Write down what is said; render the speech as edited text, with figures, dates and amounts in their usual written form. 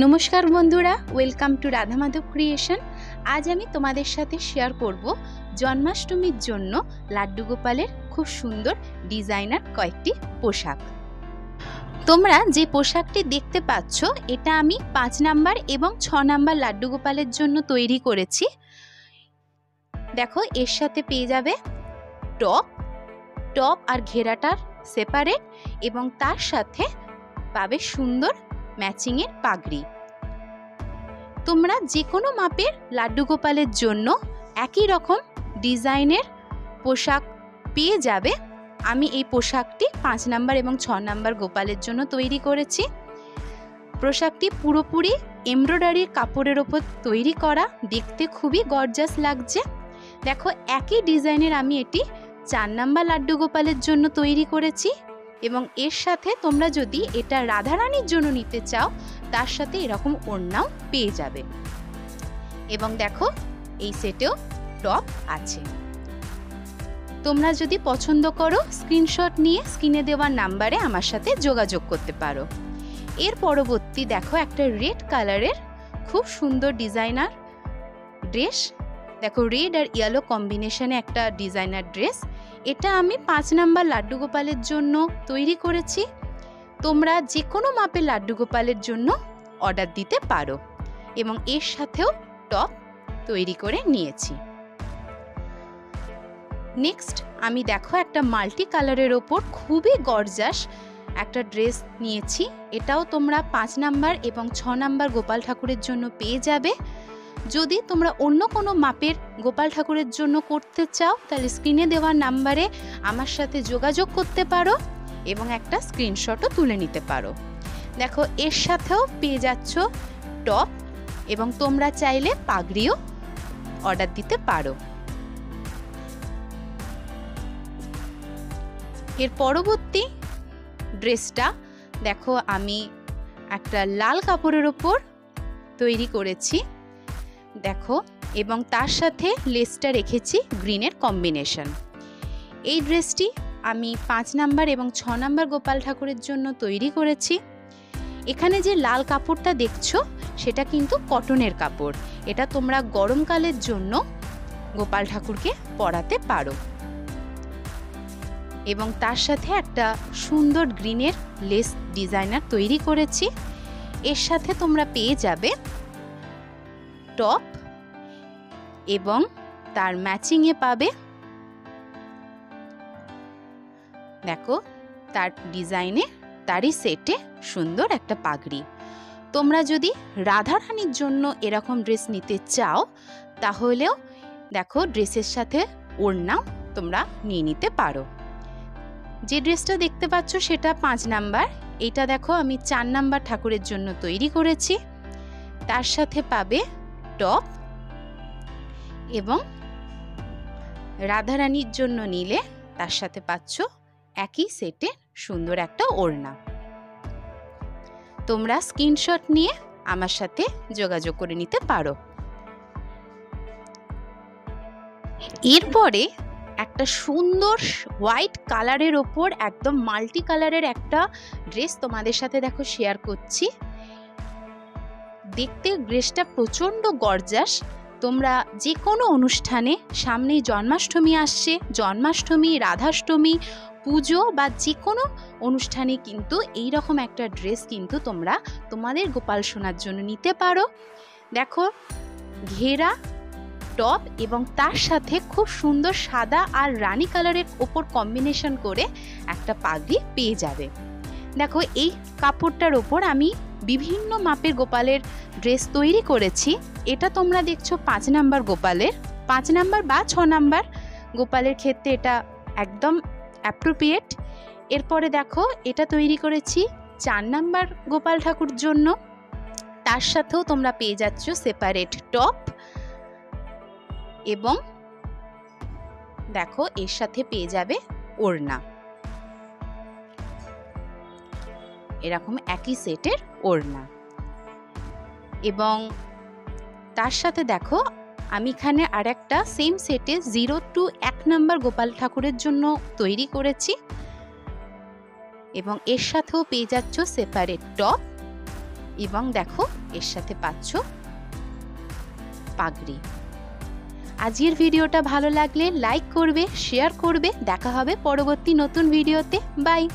নমস্কার বন্ধুরা, welcome to Radha Madhav creation. আজ আমি তোমাদের সাথে শেয়ার করব জন্মাষ্টমীর জন্য লাড্ডু গোপালের খুব সুন্দর ডিজাইনার কয়েকটি পোশাক। তোমরা যে পোশাকটি দেখতে পাচ্ছ এটা আমি 5 নাম্বার এবং 6 নাম্বার লাড্ডু গোপালের জন্য তৈরি করেছি। দেখো, এর সাথে পেয়ে যাবে টপ আর ঘেরাটার সেপারেট, এবং তার সাথে পাবে সুন্দর ম্যাচিংয়ের পাগড়ি। তোমরা যে কোনো মাপের লাড্ডু গোপালের জন্য একই রকম ডিজাইনের পোশাক পেয়ে যাবে। আমি এই পোশাকটি 5 নাম্বার এবং 6 নাম্বার গোপালের জন্য তৈরি করেছি। পোশাকটি পুরোপুরি এমব্রয়ডারির কাপড়ের ওপর তৈরি করা, দেখতে খুবই গর্জাস লাগছে। দেখো, একই ডিজাইনের আমি এটি 4 নাম্বার লাড্ডু গোপালের জন্য তৈরি করেছি, এবং এর সাথে তোমরা যদি এটা রাধারানীর জন্য নিতে চাও তার সাথে এরকম ওড়নাও পেয়ে যাবে। এবং দেখো, এই সেটেও টপ আছে। তোমরা যদি পছন্দ করো স্ক্রিনশট নিয়ে স্ক্রিনে দেওয়া নাম্বারে আমার সাথে যোগাযোগ করতে পারো। এর পরবর্তী দেখো, একটা রেড কালারের খুব সুন্দর ডিজাইনার ড্রেস। দেখো, রেড আর ইয়েলো কম্বিনেশনে একটা ডিজাইনার ড্রেস। এটা আমি 5 নাম্বার লাড্ডু গোপালের জন্য তৈরি করেছি। তোমরা যে কোনো মাপের লাড্ডু গোপালের জন্য অর্ডার দিতে পারো, এবং এর সাথেও টপ তৈরি করে নিয়েছি। নেক্সট আমি দেখো একটা মাল্টি কালারের ওপর খুবই গর্জাস একটা ড্রেস নিয়েছি। এটাও তোমরা 5 নাম্বার এবং 6 নাম্বার গোপাল ঠাকুরের জন্য পেয়ে যাবে। যদি তোমরা অন্য কোনো মাপের গোপাল ঠাকুরের জন্য করতে চাও তাহলে স্ক্রিনে দেওয়া নাম্বারে আমার সাথে যোগাযোগ করতে পারো এবং একটা স্ক্রিনশটও তুলে নিতে পারো। দেখো, এর সাথেও পেয়ে যাচ্ছ টপ, এবং তোমরা চাইলে পাগড়িও অর্ডার দিতে পারো। এর পরবর্তী ড্রেসটা দেখো, আমি একটা লাল কাপড়ের ওপর তৈরি করেছি। দেখো, এবং তার সাথে লেসটা রেখেছি গ্রিনের কম্বিনেশন। এই ড্রেসটি আমি 5 নাম্বার এবং 6 নাম্বার গোপাল ঠাকুরের জন্য তৈরি করেছি। এখানে যে লাল কাপড়টা দেখছো সেটা কিন্তু কটনের কাপড়। এটা তোমরা গরমকালের জন্য গোপাল ঠাকুরকে পরাতে পারো। এবং তার সাথে একটা সুন্দর গ্রিনের লেস ডিজাইনার তৈরি করেছি। এর সাথে তোমরা পেয়ে যাবে টপ, এবং তার ম্যাচিংয়ে পাবে দেখো তার ডিজাইনে তারই সেটে সুন্দর একটা পাগড়ি। তোমরা যদি রাধারানীর জন্য এরকম ড্রেস নিতে চাও তাহলেও দেখো ড্রেসের সাথে ওড়নাও তোমরা নিয়ে নিতে পারো। যে ড্রেসটা দেখতে পাচ্ছ সেটা 5 নাম্বার। এটা দেখো আমি 4 নাম্বার ঠাকুরের জন্য তৈরি করেছি। তার সাথে পাবে টপ, এবং রাধারানীর জন্য নিলে তার সাথে পাচ্ছ একই সেটে সুন্দর একটা ওড়না। তোমরা স্ক্রিনশট নিয়ে আমার সাথে যোগাযোগ করে নিতে পারো। এরপরে একটা সুন্দর হোয়াইট কালারের ওপর একদম মাল্টি কালারের একটা ড্রেস তোমাদের সাথে দেখো শেয়ার করছি। দেখতে ড্রেসটা প্রচণ্ড গর্জাস। তোমরা যে কোনো অনুষ্ঠানে, সামনেই জন্মাষ্টমী আসছে, জন্মাষ্টমী, রাধাষ্টমী, পুজো বা যে কোনো অনুষ্ঠানে কিন্তু এই রকম একটা ড্রেস কিন্তু তোমরা তোমাদের গোপাল সোনার জন্য নিতে পারো। দেখো, ঘেরা টপ এবং তার সাথে খুব সুন্দর সাদা আর রানী কালারের ওপর কম্বিনেশন করে একটা পাগড়ি পেয়ে যাবে। দেখো, এই কাপড়টার ওপর আমি বিভিন্ন মাপের গোপালের ড্রেস তৈরি করেছি। এটা তোমরা দেখছো 5 নাম্বার গোপালের, 5 নাম্বার বা 6 নাম্বার গোপালের ক্ষেত্রে এটা একদম অ্যাপ্রোপ্রিয়েট। এরপরে দেখো, এটা তৈরি করেছি 4 নাম্বার গোপাল ঠাকুর জন্য। তার সাথেও তোমরা পেয়ে যাচ্ছ সেপারেট টপ, এবং দেখো এর সাথে পেয়ে যাবে ওড়না, এরকম একই সেটের ওড়না। এবং তার সাথে দেখো আমি এখানে আর একটা সেম সেটে 0 to 1 নাম্বার গোপাল ঠাকুরের জন্য তৈরি করেছি, এবং এর সাথেও পেয়ে যাচ্ছ সেপারেট টপ এবং দেখো এর সাথে পাচ্ছ পাগড়ি। আজকের ভিডিওটা ভালো লাগলে লাইক করবে, শেয়ার করবে। দেখা হবে পরবর্তী নতুন ভিডিওতে। বাই।